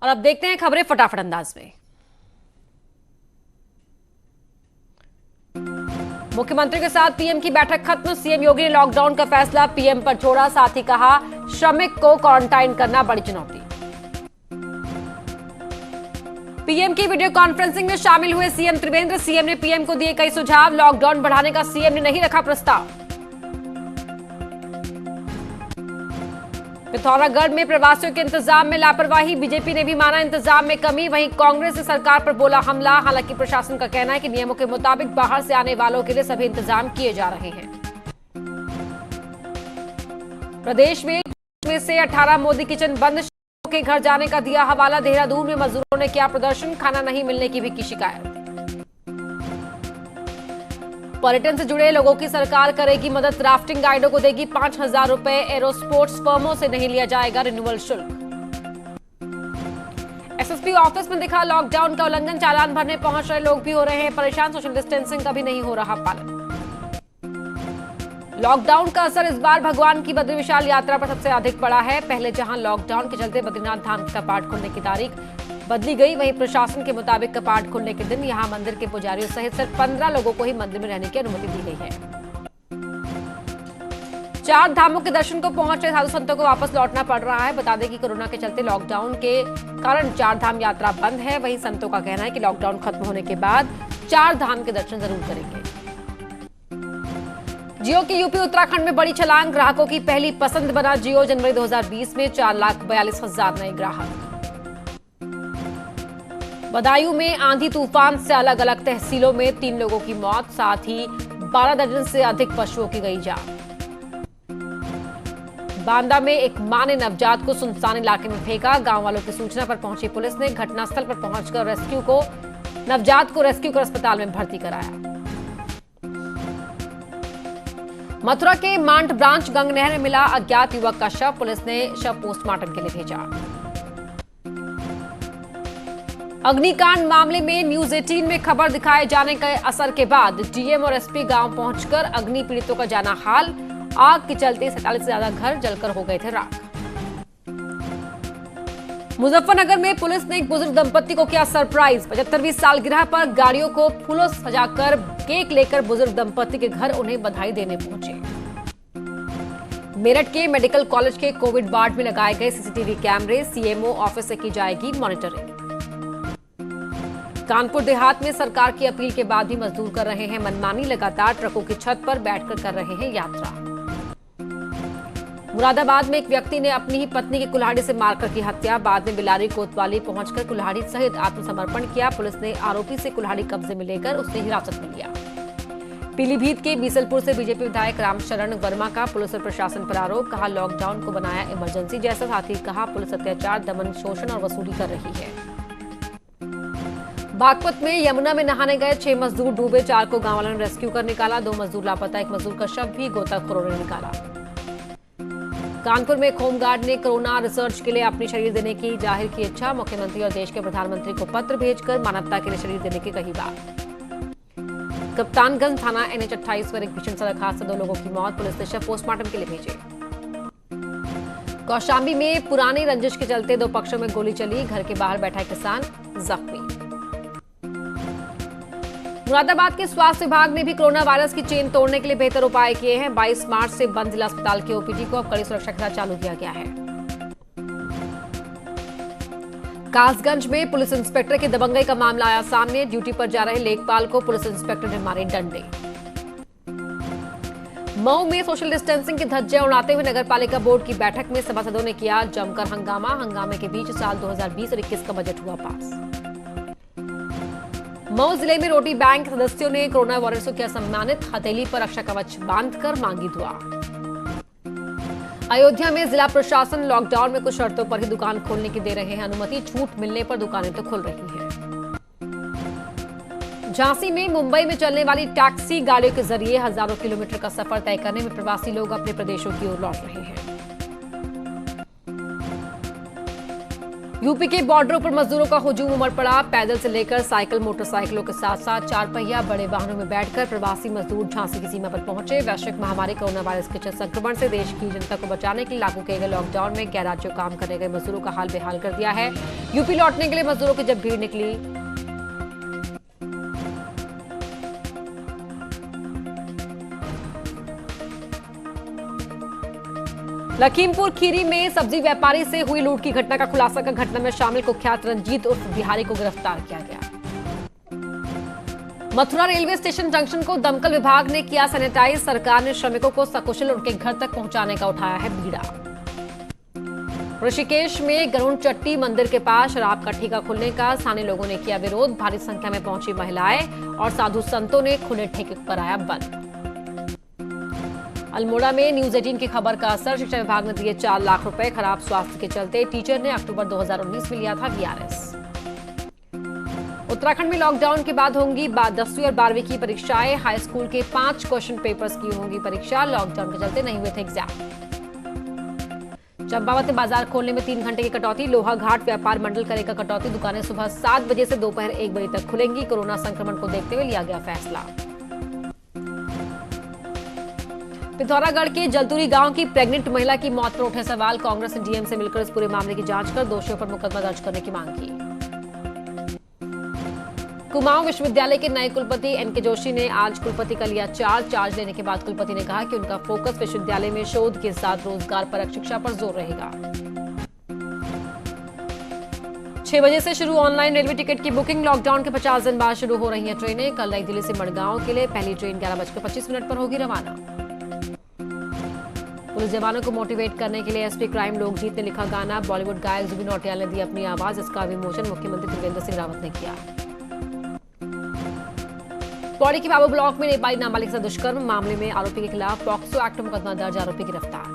और अब देखते हैं खबरें फटाफट अंदाज में। मुख्यमंत्री के साथ पीएम की बैठक खत्म। सीएम योगी ने लॉकडाउन का फैसला पीएम पर छोड़ा, साथ ही कहा श्रमिक को क्वारंटाइन करना बड़ी चुनौती। पीएम की वीडियो कॉन्फ्रेंसिंग में शामिल हुए सीएम त्रिवेंद्र। सीएम ने पीएम को दिए कई सुझाव। लॉकडाउन बढ़ाने का सीएम ने नहीं रखा प्रस्ताव। पिथौरागढ़ में प्रवासियों के इंतजाम में लापरवाही, बीजेपी ने भी माना इंतजाम में कमी। वहीं कांग्रेस ने सरकार पर बोला हमला। हालांकि प्रशासन का कहना है कि नियमों के मुताबिक बाहर से आने वालों के लिए सभी इंतजाम किए जा रहे हैं। प्रदेश में से 18 मोदी किचन बंद, के घर जाने का दिया हवाला। देहरादून में मजदूरों ने किया प्रदर्शन, खाना नहीं मिलने की भी की शिकायत। पर्यटन से जुड़े लोगों की सरकार करेगी मदद। राफ्टिंग गाइडों को देगी 5,000 रुपए। एरोस्पोर्ट्स फर्मों से नहीं लिया जाएगा रिन्यूअल शुल्क। एसएसपी ऑफिस में दिखा लॉकडाउन का उल्लंघन, चालान भरने पहुंच रहे लोग भी हो रहे हैं परेशान। सोशल डिस्टेंसिंग का भी नहीं हो रहा पालन। लॉकडाउन का असर इस बार भगवान की बद्री विशाल यात्रा पर सबसे अधिक पड़ा है। पहले जहां लॉकडाउन के चलते बद्रीनाथ धाम के कपाट खुलने की तारीख बदली गई, वहीं प्रशासन के मुताबिक कपाट खुलने के दिन यहां मंदिर के पुजारियों सहित सिर्फ 15 लोगों को ही मंदिर में रहने की अनुमति दी गई है। 4 धामों के दर्शन को पहुंच रहे साधु संतों को वापस लौटना पड़ रहा है। बता दें कि कोरोना के चलते लॉकडाउन के कारण 4 धाम यात्रा बंद है। वहीं संतों का कहना है कि लॉकडाउन खत्म होने के बाद 4 धाम के दर्शन जरूर करेंगे। जियो की यूपी उत्तराखंड में बड़ी छलांग, ग्राहकों की पहली पसंद बना जियो। जनवरी 2020 में 4,42,000 नए ग्राहक। बदायूं में आंधी तूफान से अलग अलग तहसीलों में 3 लोगों की मौत, साथ ही 12 दर्जन से अधिक पशुओं की गई जान। बांदा में एक मां ने नवजात को सुनसान इलाके में फेंका। गांव वालों की सूचना पर पहुंची पुलिस ने घटनास्थल पर पहुंचकर नवजात को रेस्क्यू कर अस्पताल में भर्ती कराया। मथुरा के मांड ब्रांच गंग नहर में मिला अज्ञात युवक का शव। पुलिस ने शव पोस्टमार्टम के लिए भेजा। अग्निकांड मामले में न्यूज 18 में खबर दिखाए जाने के असर के बाद डीएम और एसपी गांव पहुंचकर अग्नि पीड़ितों का जाना हाल। आग के चलते 47 से ज्यादा घर जलकर हो गए थे राख। मुजफ्फरनगर में पुलिस ने एक बुजुर्ग दंपत्ति को किया सरप्राइज। 75वीं सालगिरह पर गाड़ियों को फूलों सजाकर केक लेकर बुजुर्ग दंपत्ति के घर उन्हें बधाई देने पहुंचे। मेरठ के मेडिकल कॉलेज के कोविड वार्ड में लगाए गए सीसीटीवी कैमरे, सीएमओ ऑफिस से की जाएगी मॉनिटरिंग। कानपुर देहात में सरकार की अपील के बाद भी मजदूर कर रहे हैं मनमानी। लगातार ट्रकों की छत पर बैठकर कर रहे हैं यात्रा। मुरादाबाद में एक व्यक्ति ने अपनी ही पत्नी की कुल्हाड़ी से मारकर की हत्या। बाद में बिलारी कोतवाली पहुंचकर कुल्हाड़ी सहित आत्मसमर्पण किया। पुलिस ने आरोपी से कुल्हाड़ी कब्जे में लेकर उसे हिरासत में लिया। पीलीभीत के बीसलपुर से बीजेपी विधायक रामशरण वर्मा का पुलिस और प्रशासन पर आरोप। कहा लॉकडाउन को बनाया इमरजेंसी जैसा। साथ ही कहा पुलिस अत्याचार, दमन, शोषण और वसूली कर रही है। बागपत में यमुना में नहाने गए 6 मजदूर डूबे। 4 को गांव वालों ने रेस्क्यू कर निकाला। 2 मजदूर लापता। 1 मजदूर का शव भी गोताखोरों ने निकाला। कानपुर में एक होमगार्ड ने कोरोना रिसर्च के लिए अपनी शरीर देने की जाहिर की इच्छा। मुख्यमंत्री और देश के प्रधानमंत्री को पत्र भेजकर मानवता के लिए शरीर देने की कही बात। कप्तानगंज थाना NH-28 पर एक भीषण सड़क हादसा, 2 लोगों की मौत। पुलिस ने शव पोस्टमार्टम के लिए भेजे। कौशाम्बी में पुरानी रंजिश के चलते 2 पक्षों में गोली चली। घर के बाहर बैठा किसान जख्मी। मुरादाबाद के स्वास्थ्य विभाग ने भी कोरोना वायरस की चेन तोड़ने के लिए बेहतर उपाय किए हैं। 22 मार्च से बंद जिला अस्पताल के ओपीडी को अब कड़ी सुरक्षा के साथ चालू किया गया है। कासगंज में पुलिस इंस्पेक्टर की दबंगई का मामला आया सामने। ड्यूटी पर जा रहे लेखपाल को पुलिस इंस्पेक्टर ने मारे डंडे। मऊ में सोशल डिस्टेंसिंग की धज्जियां उड़ाते हुए नगर पालिका बोर्ड की बैठक में सभासदों ने किया जमकर हंगामा। हंगामे के बीच साल 2020 और 21 का बजट हुआ पास। मऊ जिले में रोटी बैंक सदस्यों ने कोरोना वॉरियर्स को किया सम्मानित। हथेली पर रक्षा कवच बांधकर मांगी दुआ। अयोध्या में जिला प्रशासन लॉकडाउन में कुछ शर्तों पर ही दुकान खोलने की दे रहे हैं अनुमति। छूट मिलने पर दुकानें तो खुल रही हैं। झांसी में मुंबई में चलने वाली टैक्सी गाड़ियों के जरिए हजारों किलोमीटर का सफर तय करने में प्रवासी लोग अपने प्रदेशों की ओर लौट रहे हैं। यूपी के बॉर्डरों पर मजदूरों का हुजूम उमड़ पड़ा। पैदल से लेकर साइकिल, मोटरसाइकिलों के साथ साथ चार पहिया बड़े वाहनों में बैठकर प्रवासी मजदूर झांसी की सीमा पर पहुंचे। वैश्विक महामारी कोरोना वायरस के संक्रमण से देश की जनता को बचाने के लिए लागू किए गए लॉकडाउन में गैर राज्यों काम करने गए मजदूरों का हाल बेहाल कर दिया है। यूपी लौटने के लिए मजदूरों की जब भीड़ निकली, लखीमपुर खीरी में सब्जी व्यापारी से हुई लूट की घटना का खुलासा कर घटना में शामिल कुख्यात रंजीत उर्फ बिहारी को गिरफ्तार किया गया। मथुरा रेलवे स्टेशन जंक्शन को दमकल विभाग ने किया सैनिटाइज। सरकार ने श्रमिकों को सकुशल उनके घर तक पहुंचाने का उठाया है बीड़ा। ऋषिकेश में गरुड़ चट्टी मंदिर के पास शराब का ठेका खुलने का स्थानीय लोगों ने किया विरोध। भारी संख्या में पहुंची महिलाएं और साधु संतों ने खुले ठेके को कराया बंद। अल्मोड़ा में न्यूज 18 की खबर का असर, शिक्षा विभाग ने दिए 4 लाख रुपए। खराब स्वास्थ्य के चलते टीचर ने अक्टूबर 2019 में लिया था वीआरएस। उत्तराखंड में लॉकडाउन के बाद होंगी 10वीं और 12वीं की परीक्षाएं। हाई स्कूल के 5 क्वेश्चन पेपर्स की होंगी परीक्षा। लॉकडाउन के चलते नहीं हुए थे एग्जाम। चंपावत में बाजार खोलने में 3 घंटे की कटौती। लोहा घाट व्यापार मंडल करेगा कटौती। दुकानें सुबह 7 बजे से दोपहर 1 बजे तक खुलेंगी। कोरोना संक्रमण को देखते हुए लिया गया फैसला। पिथौरागढ़ के जलतुरी गांव की प्रेग्नेंट महिला की मौत पर उठे सवाल। कांग्रेस ने डीएम से मिलकर इस पूरे मामले की जांच कर दोषियों पर मुकदमा दर्ज करने की मांग की। कुमाऊं विश्वविद्यालय के नए कुलपति एनके जोशी ने आज कुलपति का लिया चार्ज लेने के बाद कुलपति ने कहा कि उनका फोकस विश्वविद्यालय में शोध के साथ रोजगार परक शिक्षा पर जोर रहेगा। 6 बजे से शुरू ऑनलाइन रेलवे टिकट की बुकिंग। लॉकडाउन के 50 दिन बाद शुरू हो रही हैं ट्रेनें। कल नई दिल्ली से मडगांव के लिए पहली ट्रेन 11:25 पर होगी रवाना। पुलिस जवानों को मोटिवेट करने के लिए एसपी क्राइम लोकजीत ने लिखा गाना। बॉलीवुड गायक जुबिन नौटियाल ने दी अपनी आवाज। इसका विमोचन मुख्यमंत्री त्रिवेंद्र सिंह रावत ने किया। पौड़ी के बाबू ब्लॉक में नेपाली नाबालिग से दुष्कर्म मामले में आरोपी के खिलाफ पॉक्सो एक्ट में मुकदमा दर्ज। आरोपी गिरफ्तार।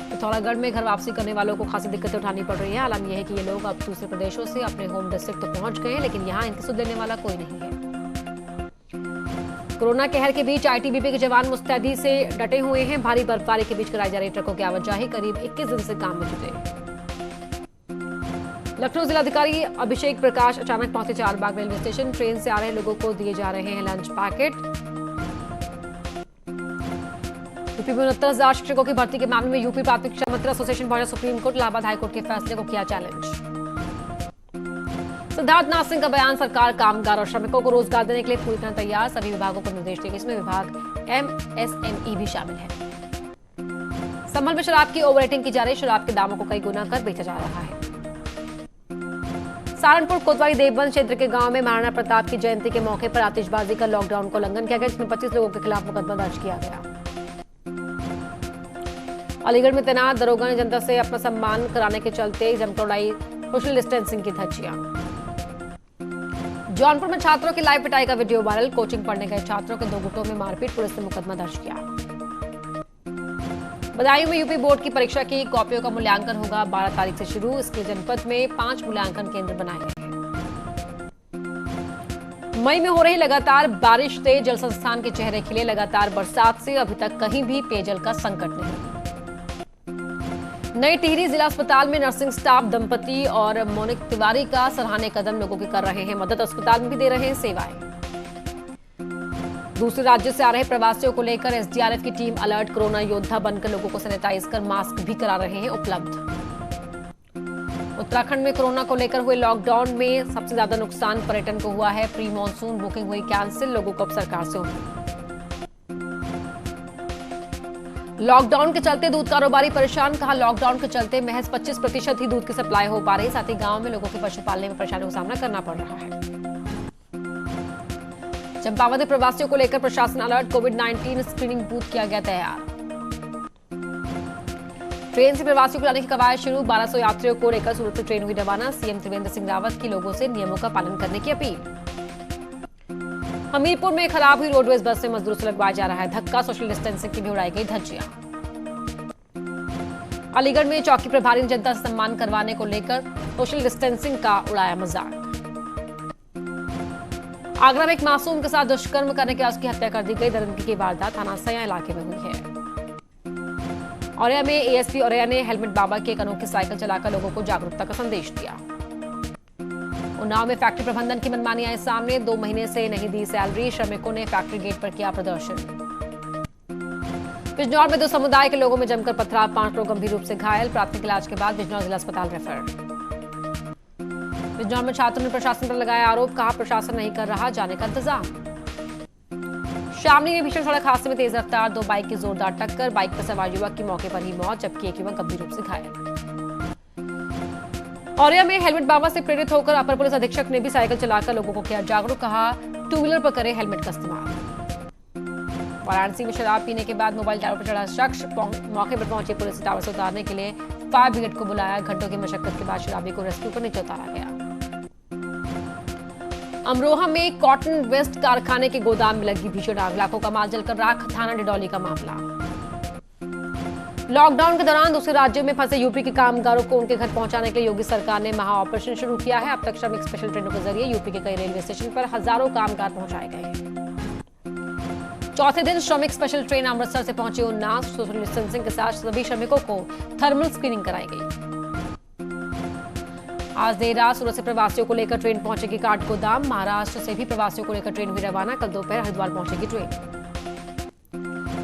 पिथौरागढ़ में घर वापसी करने वालों को खासी दिक्कतें उठानी पड़ रही है। हालांकि यह है कि ये लोग अब दूसरे प्रदेशों से अपने होम डिस्ट्रिक्ट तो पहुंच गए हैं, लेकिन यहाँ इनकी सुध लेने वाला कोई नहीं है। कोरोना कहर के बीच आईटीबीपी के जवान मुस्तैदी से डटे हुए हैं। भारी बर्फबारी के बीच कराई जा रही ट्रकों की आवाजाही। करीब 21 दिन से काम में जुटे। लखनऊ जिलाधिकारी अभिषेक प्रकाश अचानक पहुंचे चारबाग रेलवे स्टेशन। ट्रेन से आ रहे लोगों को दिए जा रहे हैं लंच पैकेट। यूपी में 69,000 शिक्षकों की भर्ती के मामले में यूपी प्राथमिक शिक्षा मंत्री एसोसिएशन पहुंचा सुप्रीम कोर्ट। इलाहाबाद हाईकोर्ट के फैसले को किया चैलेंज। सिद्धार्थनाथ सिंह का बयान, सरकार कामगार और श्रमिकों को रोजगार देने के लिए पूरी तरह तैयार। सभी विभागों को निर्देश दिए। इसमें विभाग एमएसएमई भी शामिल है। संभल में शराब की ओवर रेटिंग की जा रही। शराब के दामों को कई गुना कर बेचा जा रहा है। सहारनपुर कोतवाली देवबंद क्षेत्र के गांव में महाराणा प्रताप की जयंती के मौके पर आतिशबाजी का लॉकडाउन का उल्लंघन किया गया, जिसमें 25 लोगों के खिलाफ मुकदमा दर्ज किया गया। अलीगढ़ में तैनात दरोगा ने जनता से अपना सम्मान कराने के चलते जमकर सोशल डिस्टेंसिंग की धज्जियां। जौनपुर में छात्रों की लाइव पिटाई का वीडियो वायरल। कोचिंग पढ़ने गए छात्रों के 2 गुटों में मारपीट। पुलिस ने मुकदमा दर्ज किया। बदायूं में यूपी बोर्ड की परीक्षा की कॉपियों का मूल्यांकन होगा 12 तारीख से शुरू। इसके जनपद में 5 मूल्यांकन केंद्र बनाए गए हैं। मई में हो रही लगातार बारिश से जल संस्थान के चेहरे खिले। लगातार बरसात से अभी तक कहीं भी पेयजल का संकट नहीं। नई टिहरी जिला अस्पताल में नर्सिंग स्टाफ दंपति और मोनिक तिवारी का सराहनीय कदम लोगों के कर रहे हैं मदद। अस्पताल में भी दे रहे हैं सेवाएं। दूसरे राज्य से आ रहे प्रवासियों को लेकर एसडीआरएफ की टीम अलर्ट। कोरोना योद्धा बनकर लोगों को सैनिटाइज कर मास्क भी करा रहे हैं उपलब्ध। उत्तराखंड में कोरोना को लेकर हुए लॉकडाउन में सबसे ज्यादा नुकसान पर्यटन को हुआ है। प्री मानसून बुकिंग हुई कैंसिल। लोगों को अब सरकार से उम्मीद। लॉकडाउन के चलते दूध कारोबारी परेशान। कहा, लॉकडाउन के चलते महज 25% ही दूध की सप्लाई हो पा रही। साथ ही गांव में लोगों के पशु पालने में परेशानियों का सामना करना पड़ रहा है। चंपावत में प्रवासियों को लेकर प्रशासन अलर्ट। कोविड-19 स्क्रीनिंग बूथ किया गया तैयार। ट्रेन से प्रवासियों को लाने की कवायद शुरू। 1200 यात्रियों को लेकर सूरत से ट्रेन हुई रवाना। सीएम त्रिवेंद्र सिंह रावत की लोगों से नियमों का पालन करने की अपील। हमीरपुर में खराब हुई रोडवेज बस से मजदूरों से लगवाया जा रहा है धक्का। सोशल डिस्टेंसिंग की भी उड़ाई गई धज्जियां। अलीगढ़ में चौकी प्रभारी ने जनता से सम्मान करवाने को लेकर सोशल डिस्टेंसिंग का उड़ाया मजाक। आगरा में एक मासूम के साथ दुष्कर्म करने के बाद उसकी हत्या कर दी गई। दरिंदगी की वारदात थाना सया इलाके में हुई है। औरैया में एएसपी औरैया ने हेलमेट बाबा की एक अनोखी साइकिल चलाकर लोगों को जागरूकता का संदेश दिया। उन्नाव में फैक्ट्री प्रबंधन की मनमानी आई सामने, 2 महीने से नहीं दी सैलरी, श्रमिकों ने फैक्ट्री गेट पर किया प्रदर्शन। बिजनौर में 2 समुदाय के लोगों में जमकर पथराव, 5 लोग गंभीर रूप से घायल, प्राथमिक इलाज के बाद बिजनौर जिला अस्पताल रेफर। बिजनौर में छात्रों ने प्रशासन पर लगाया आरोप, कहा प्रशासन नहीं कर रहा जाने का इंतजाम। शामली में भीषण सड़क हादसे में तेज रफ्तार, 2 बाइक की जोरदार टक्कर, बाइक पर सवार युवक की मौके पर ही मौत, जबकि एक युवक गंभीर रूप से घायल। औरैया में हेलमेट बाबा से प्रेरित होकर अपर पुलिस अधीक्षक ने भी साइकिल चलाकर लोगों को किया जागरूक, कहा 2 व्हीलर पर करें हेलमेट का इस्तेमाल। वाराणसी में शराब पीने के बाद मोबाइल टावर पर चढ़ा शख्स, मौके पर पहुंची पुलिस टावर से उतारने के लिए फायर ब्रिगेड को बुलाया, घंटों की मशक्कत के बाद शराबी को रेस्क्यू कर नीचे उतारा गया। अमरोहा में कॉटन वेस्ट कारखाने के गोदाम में लगी भीषण आग, लाखों का माल जलकर राख, थाना डिडौली का मामला। लॉकडाउन के दौरान दूसरे राज्यों में फंसे यूपी के कामगारों को उनके घर पहुंचाने के लिए योगी सरकार ने महा ऑपरेशन शुरू किया है। अब तक श्रमिक स्पेशल ट्रेनों के जरिए यूपी के कई रेलवे स्टेशन पर हजारों कामगार पहुंचाए गए। चौथे दिन श्रमिक स्पेशल ट्रेन अमृतसर से पहुंची उन्नाव, सोशल डिस्टेंसिंग के साथ सभी श्रमिकों को थर्मल स्क्रीनिंग कराई गई। आज देर रात सूरत से प्रवासियों को लेकर ट्रेन पहुंचेगी काठगोदाम, महाराष्ट्र से भी प्रवासियों को लेकर ट्रेन हुई रवाना, कल दोपहर हरिद्वार पहुंचेगी ट्रेन।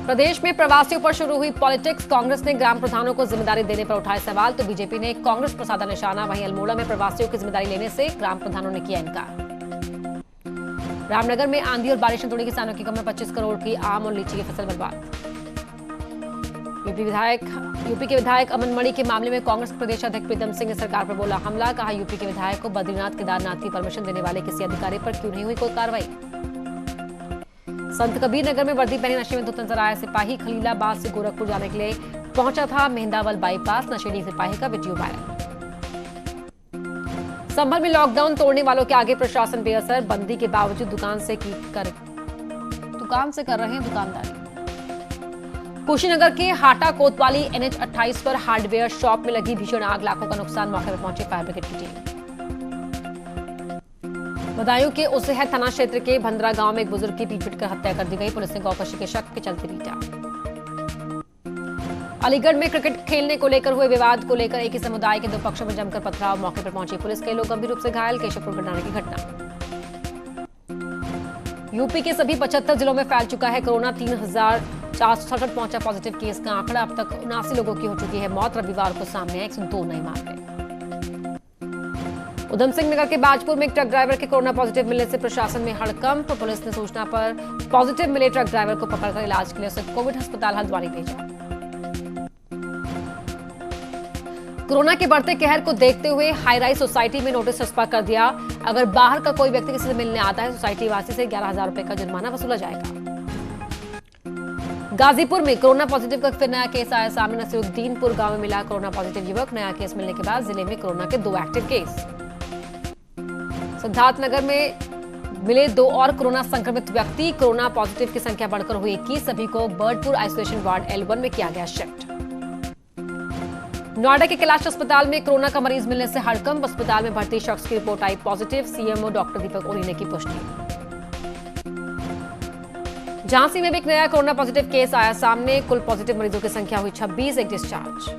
प्रदेश में प्रवासियों पर शुरू हुई पॉलिटिक्स, कांग्रेस ने ग्राम प्रधानों को जिम्मेदारी देने पर उठाए सवाल, तो बीजेपी ने कांग्रेस पर साधा निशाना। वहीं अल्मोड़ा में प्रवासियों की जिम्मेदारी लेने से ग्राम प्रधानों ने किया इनकार। रामनगर में आंधी और बारिश ने तोड़ी किसानों की कमर, 25 करोड़ की आम और लीची की फसल बर्बाद। यूपी के विधायक अमन मणि के मामले में कांग्रेस प्रदेश अध्यक्ष प्रीतम सिंह ने सरकार पर बोला हमला, कहा यूपी के विधायक को बद्रीनाथ केदारनाथ की परमिशन देने वाले किसी अधिकारी पर क्यों नहीं हुई कोई कार्रवाई। संत कबीर नगर में वर्दी पहने नशे में धुत नजर आया सिपाही, खलीलाबाद से गोरखपुर जाने के लिए पहुंचा था मेहंदावल बाईपास, नशेड़ी सिपाही का वीडियो वायरल। संभल में लॉकडाउन तोड़ने वालों के आगे प्रशासन बेअसर, बंदी के बावजूद दुकान से कर रहे हैं दुकानदारी। कुशीनगर के हाटा कोतवाली NH 28 पर हार्डवेयर शॉप में लगी भीषण आग, लाखों का नुकसान, मौके पर पहुंची फायर ब्रिगेड की टीम। बदायूं के उसहद थाना क्षेत्र के भंदरा गांव में एक बुजुर्ग की पीट कर हत्या कर दी गई, पुलिस ने गौकशी के शक के चलते पीटा। अलीगढ़ में क्रिकेट खेलने को लेकर हुए विवाद को लेकर एक ही समुदाय के 2 पक्षों में जमकर पथराव, मौके पर पहुंची पुलिस, कई लोग गंभीर रूप से घायल, केशवपुर गंडाने की घटना। यूपी के सभी 75 जिलों में फैल चुका है कोरोना, 3,467 पहुंचा पॉजिटिव केस का आंकड़ा, अब तक 79 लोगों की हो चुकी है मौत, रविवार को सामने आए 102 नए मामले। उधम सिंह नगर के बाजपुर में एक ट्रक ड्राइवर के कोरोना पॉजिटिव मिलने से प्रशासन में हड़कंप, पुलिस ने सूचना पर पॉजिटिव मिले ट्रक ड्राइवर को पकड़कर इलाज के लिए उसे कोविड अस्पताल हल्द्वानी भेजा। कोरोना के बढ़ते कहर को देखते हुए हाई राइज सोसाइटी में नोटिस चस्पा कर दिया, अगर बाहर का कोई व्यक्ति किसी से मिलने आता है सोसाइटी वासी से 11,000 रुपए का जुर्माना वसूला जाएगा। गाजीपुर में कोरोना पॉजिटिव का फिर नया केस आया सामने, नसीरुद्दीनपुर गांव में मिला कोरोना पॉजिटिव युवक, नया केस मिलने के बाद जिले में कोरोना के 2 एक्टिव केस। सिद्धार्थनगर में मिले 2 और कोरोना संक्रमित व्यक्ति, कोरोना पॉजिटिव की संख्या बढ़कर हुई 21, सभी को बर्डपुर आइसोलेशन वार्ड L1 में किया गया शिफ्ट। नोएडा के कैलाश अस्पताल में कोरोना का मरीज मिलने से हड़कंप, अस्पताल में भर्ती शख्स की रिपोर्ट आई पॉजिटिव, सीएमओ डॉक्टर दीपक ओली ने की पुष्टि। झांसी में भी एक नया कोरोना पॉजिटिव केस आया सामने, कुल पॉजिटिव मरीजों की संख्या हुई 26, एक डिस्चार्ज।